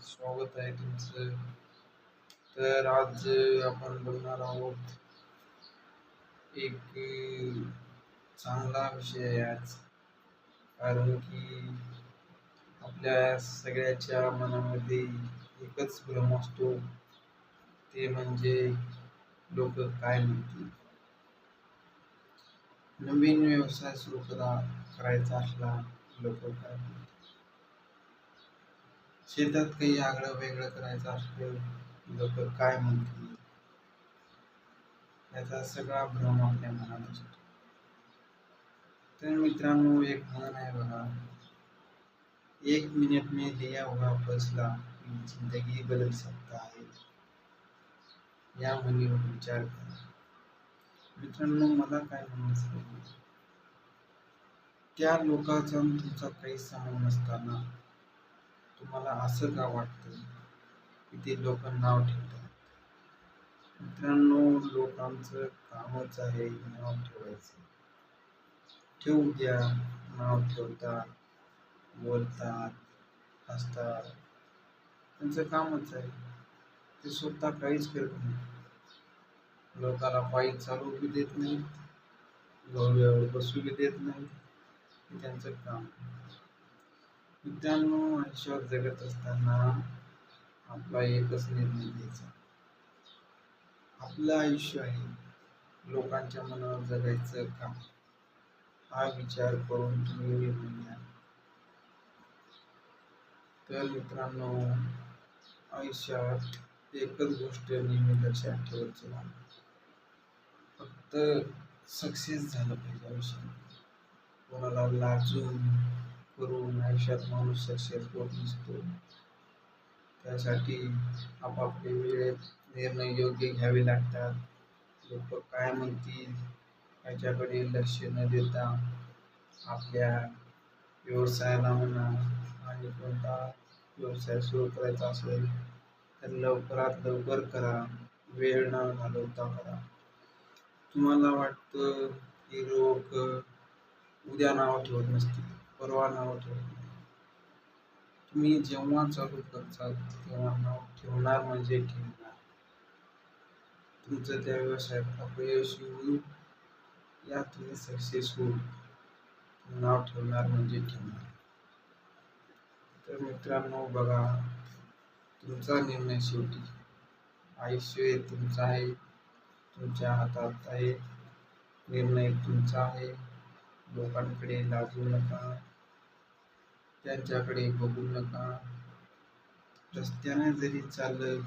स्वागत आहे तुमचं. तर आज आपण बोलणार आहोत एक चांगला विषय आहे आज. कारण की आपल्या सगळ्याच्या मनामध्ये एकच भ्रम असतो, ते म्हणजे लोक काय म्हणतील. नवीन व्यवसाय सुरू करायचा असला, लोक काय म्हणतील. शेतात काही आगळं वेगळं करायचं असलं, लोक काय म्हणतील. याचा सगळा भ्रम आपल्या मनात असतो. तर मित्रांनो, एक म्हण आहे बघा, एक मिनिट में लिया हुआ फैसला जिंदगी बदल सकता है. या म्हणीवर विचार करा. मित्रांनो, मला काय म्हणायचं आहे, त्या लोकांचा तुमचा काही संबंध नसताना तुम्हाला असं का वाटतं की ते लोक नाव ठेवतात. मित्रांनो, लोकांचं कामच आहे नाव ठेवायचं. ठेवू द्या, नाव ठेवतात, बोलतात, हसतात. त्यांचं कामच आहे. ते स्वतः काहीच करत नाही. लोकांना पायी चालू बी देत नाहीत, घोड्यावर बसू बी देत नाहीत. हे त्यांचं काम. मित्रांनो, आयुष्यात जगत असताना आपला एकच निर्णय घ्यायचा. आपलं आयुष्य आहे, लोकांच्या मनावर जगायचं काम. हा विचार करून तुम्ही निर्णय घ्या. तर मित्रांनो, आयुष्यात एकच गोष्ट नेहमी लक्षात ठेवत चला, फक्त सक्सेस झालं पाहिजे आयुष्यात. कोणाला लाजून करून आयुष्यात माणूस सक्सेस होत नसतो. त्यासाठी आपापले वेळेत निर्णय योग्य घ्यावे लागतात. लोक काय म्हणतील याच्याकडे लक्ष न देता आपल्या व्यवसायाला म्हणा, आणि कोणता व्यवसाय सुरू करायचा असेल तर लवकरात लवकर करा, वेळ न घालवता करा. तुम्हाला वाटतं की लोक उद्या नाव ठेवत नसतील, परवा नाव ठेवत नाही. तुम्ही जेव्हा चालू करता तेव्हा नाव ठेवणार म्हणजे ठेवणार. तुमचं त्या व्यवसायात अपयश येऊ या तुम्ही सक्सेस होऊ, नाव ठेवणार म्हणजे ठेवणार. तर मित्रांनो बघा, तुमचा निर्णय शेवटी. आयुष्य तुमचं आहे, तुमच्या हातात आहे. निर्णय तुमचा आहे. लोकांकडे लाजू नका, त्यांच्याकडे बघू नका. रस्त्याने जरी चाललं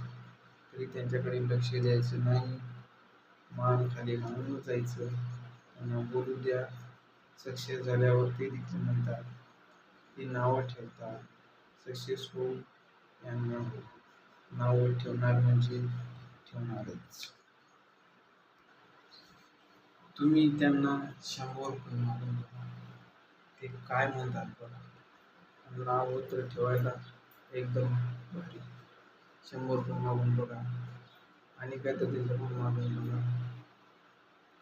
तरी त्यांच्याकडे लक्ष द्यायचं नाही. मान खाली घालून जायचं. त्यांना बोलू द्या. सक्सेस झाल्यावर ते देखील म्हणतात, ती नावं ठेवतात. सक्सेस हो यांना हो, नावं ठेवणार म्हणजे ठेवणारच. तुम्ही त्यांना 100 रुपये मागून बघा, ते काय म्हणतात बघा. नाव तर ठेवायला एकदम भारी. 100 रुपये मागून बघा, आणि काय तर त्याच्याकडून मागून बघा,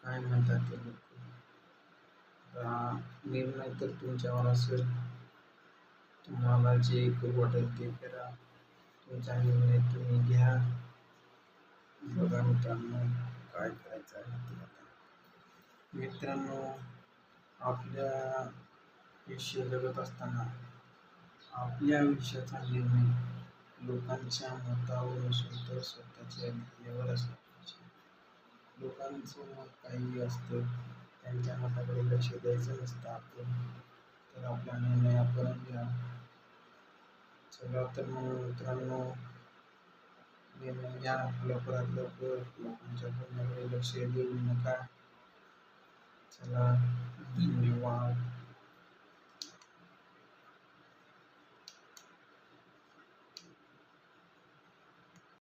काय म्हणतात ते लोक. निर्णय तर तुमच्यावर असेल. तुम्हाला जे करू वाटेल ते करा. तुमचा निर्णय तुम्ही घ्या. बघा मित्रांनो, काय करायचं आहे ते आता. मित्रांनो, आपल्या आयुष्य जगत असताना आपल्या आयुष्याचा निर्णय लोकांच्या मतावर नसून तर स्वतःच्या ध्येयावर असला पाहिजे. लोकांचं मत काही असतं, त्यांच्या मताकडे लक्ष द्यायचं नसतं आपण. तर आपला निर्णय आपण घ्या. चला तर मग मित्रांनो, निर्णय घ्या लवकरात लवकर. लोकांच्या बोलण्याकडे लक्ष देऊ नका. चला, धन्यवाद.